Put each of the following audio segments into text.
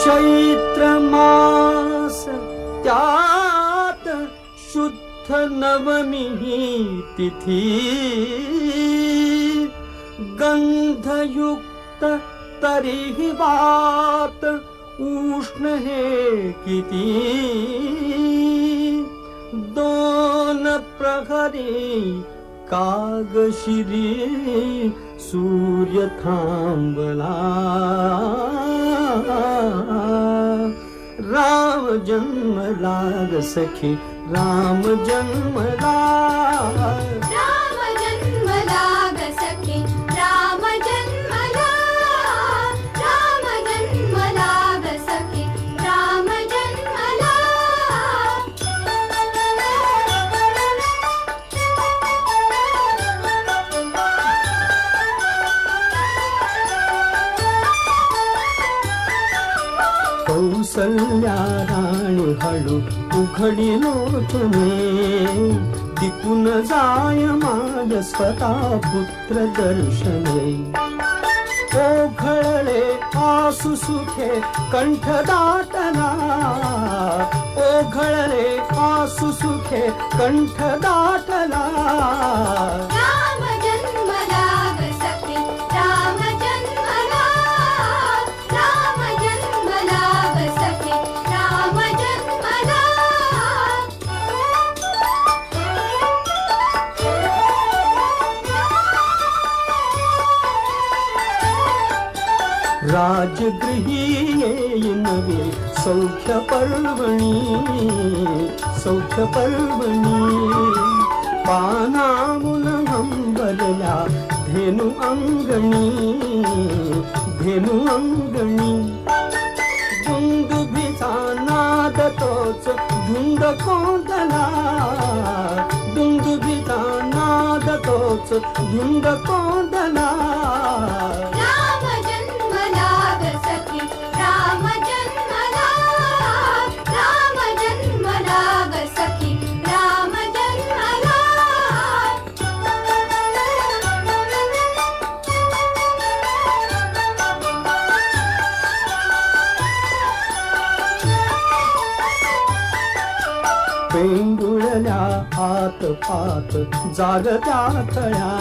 चैत्र मास त्यात शुद्ध नवमी तिथी, गंधयुक्त तरीही वात उष्ण हे किती, दोन प्रहरी कागशिरी सूर्य थांबला, राम जन्मला ग सखी, राम जन्मला, राम जन्मला ग सखी, राम जन्मला, राम जन्मला ग सखी, राम जन्मला. कौसल्या राणी हळू उघडिलो तुने, दिपून जाय माझ स्वतः पुत्र दर्शने, ओघळले आसु सुखे कंठ दाटला, ओघळले आसु सुखे कंठ दाटला, राम जन्मला ग सखी, राम जन्मला, राम जन्मला ग सखी, राम जन्मला. राजगृही येईनवे सौख्य पर्वणी, सौख्य पर्वणी, पानामुल हंबरल्या धेनु अंगणी, धेनु अंगणी, दुंदुभीचा नाद तोच धुंद कोंदला, दुंदुभीचा नाद तोच धुंद कोंदला, राम जन्मला ग सखी, राम जन्मला, राम जन्मला ग सखी, राम जन्मला. पेंडुळल्या आत पात जागत्या थळ्या,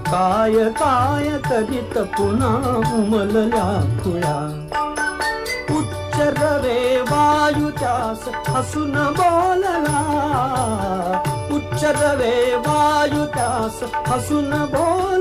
काय काय करीत पुन्हा उमलल्या फुळ्या, उच्च रवे वायू त्यास हसून बोलला, उच्च रवे वायू त्यास हसून बोलला,